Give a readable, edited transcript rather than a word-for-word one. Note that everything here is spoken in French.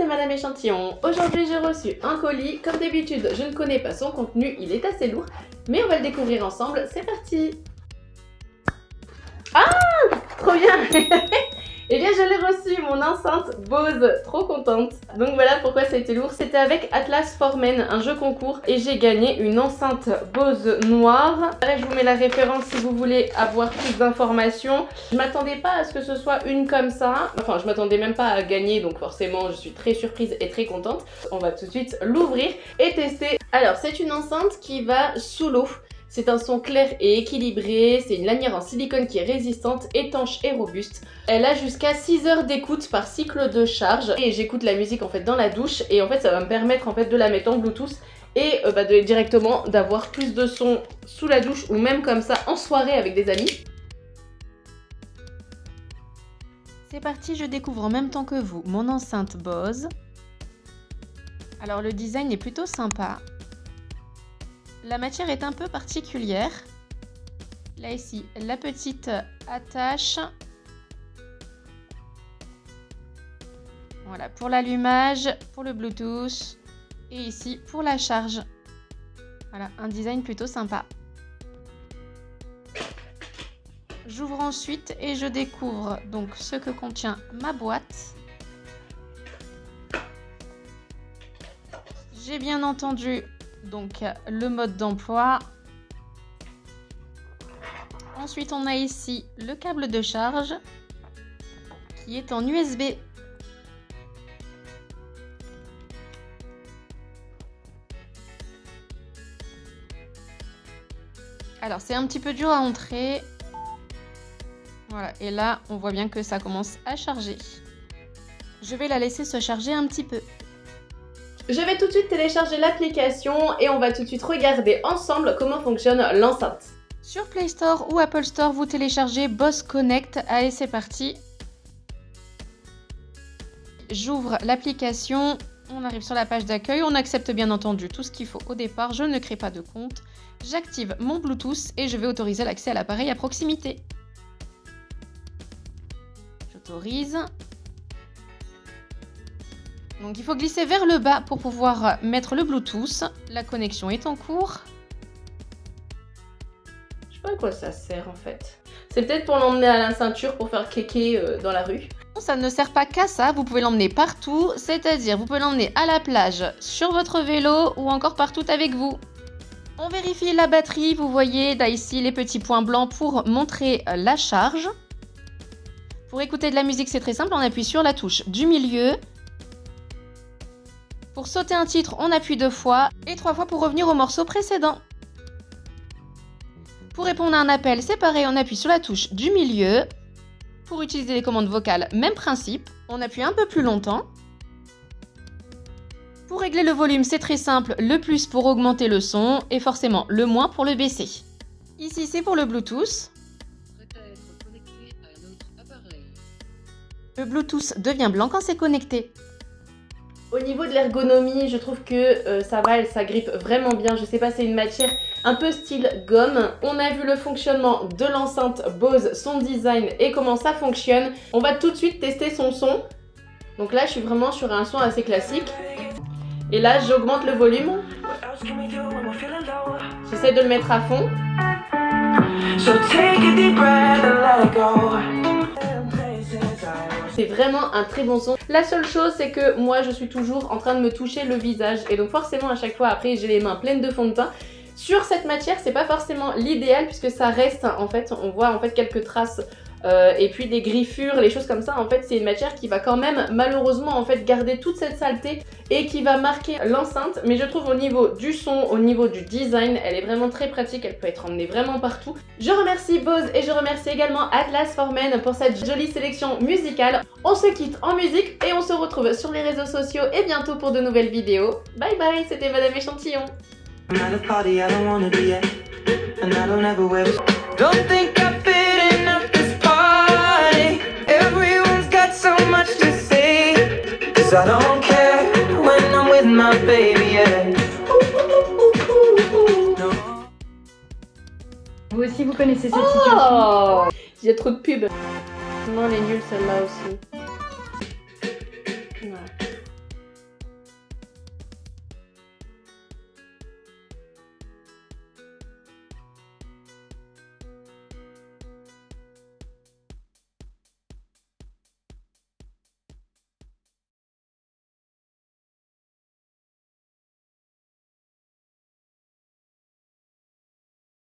c'est Madame Échantillon. Aujourd'hui j'ai reçu un colis. Comme d'habitude, je ne connais pas son contenu, il est assez lourd. Mais on va le découvrir ensemble, c'est parti. Ah, trop bien. Eh bien je l'ai reçu, mon enceinte Bose, trop contente. Donc voilà pourquoi ça a été lourd. C'était avec Atlas for Men, un jeu concours. Et j'ai gagné une enceinte Bose noire. Là je vous mets la référence si vous voulez avoir plus d'informations. Je m'attendais pas à ce que ce soit une comme ça. Enfin je m'attendais même pas à gagner, donc forcément je suis très surprise et très contente. On va tout de suite l'ouvrir et tester. Alors c'est une enceinte qui va sous l'eau. C'est un son clair et équilibré, c'est une lanière en silicone qui est résistante, étanche et robuste. Elle a jusqu'à 6 heures d'écoute par cycle de charge. Et j'écoute la musique en fait dans la douche et en fait ça va me permettre en fait de la mettre en Bluetooth et directement d'avoir plus de son sous la douche ou même comme ça en soirée avec des amis. C'est parti, je découvre en même temps que vous mon enceinte Bose. Alors le design est plutôt sympa. La matière est un peu particulière. Là ici, la petite attache. Voilà, pour l'allumage, pour le Bluetooth. Et ici, pour la charge. Voilà, un design plutôt sympa. J'ouvre ensuite et je découvre donc ce que contient ma boîte. J'ai bien entendu donc le mode d'emploi. Ensuite on a ici le câble de charge qui est en USB. Alors c'est un petit peu dur à entrer. Voilà, et là on voit bien que ça commence à charger. Je vais la laisser se charger un petit peu. Je vais tout de suite télécharger l'application et on va tout de suite regarder ensemble comment fonctionne l'enceinte. Sur Play Store ou Apple Store, vous téléchargez Bose Connect. Allez, c'est parti. J'ouvre l'application. On arrive sur la page d'accueil. On accepte bien entendu tout ce qu'il faut au départ. Je ne crée pas de compte. J'active mon Bluetooth et je vais autoriser l'accès à l'appareil à proximité. J'autorise. Donc il faut glisser vers le bas pour pouvoir mettre le Bluetooth. La connexion est en cours. Je sais pas à quoi ça sert en fait. C'est peut-être pour l'emmener à la ceinture pour faire kéké dans la rue. Ça ne sert pas qu'à ça, vous pouvez l'emmener partout. C'est-à-dire vous pouvez l'emmener à la plage, sur votre vélo ou encore partout avec vous. On vérifie la batterie, vous voyez là ici les petits points blancs pour montrer la charge. Pour écouter de la musique c'est très simple, on appuie sur la touche du milieu. Pour sauter un titre, on appuie 2 fois et 3 fois pour revenir au morceau précédent. Pour répondre à un appel, c'est pareil, on appuie sur la touche du milieu. Pour utiliser les commandes vocales, même principe, on appuie un peu plus longtemps. Pour régler le volume, c'est très simple, le plus pour augmenter le son et forcément le moins pour le baisser. Ici, c'est pour le Bluetooth. Le Bluetooth devient blanc quand c'est connecté. Au niveau de l'ergonomie, je trouve que ça va, ça grippe vraiment bien. Je sais pas, c'est une matière un peu style gomme. On a vu le fonctionnement de l'enceinte Bose, son design et comment ça fonctionne. On va tout de suite tester son son. Donc là, je suis vraiment sur un son assez classique. Et là, j'augmente le volume. J'essaie de le mettre à fond. C'est vraiment un très bon son. La seule chose c'est que moi je suis toujours en train de me toucher le visage et donc forcément à chaque fois après j'ai les mains pleines de fond de teint. Sur cette matière c'est pas forcément l'idéal puisque ça reste en fait, on voit en fait quelques traces et puis des griffures, les choses comme ça. En fait c'est une matière qui va quand même malheureusement en fait garder toute cette saleté et qui va marquer l'enceinte. Mais je trouve au niveau du son, au niveau du design, elle est vraiment très pratique, elle peut être emmenée vraiment partout. Je remercie Bose et je remercie également Atlas for Men pour cette jolie sélection musicale. On se quitte en musique et on se retrouve sur les réseaux sociaux et bientôt pour de nouvelles vidéos. Bye bye, c'était Madame Échantillon. I don't care when I'm with my baby, yeah. Vous aussi vous connaissez cette situation. Il y a trop de pubs. Non, elle est nulle celle-là aussi. Voilà.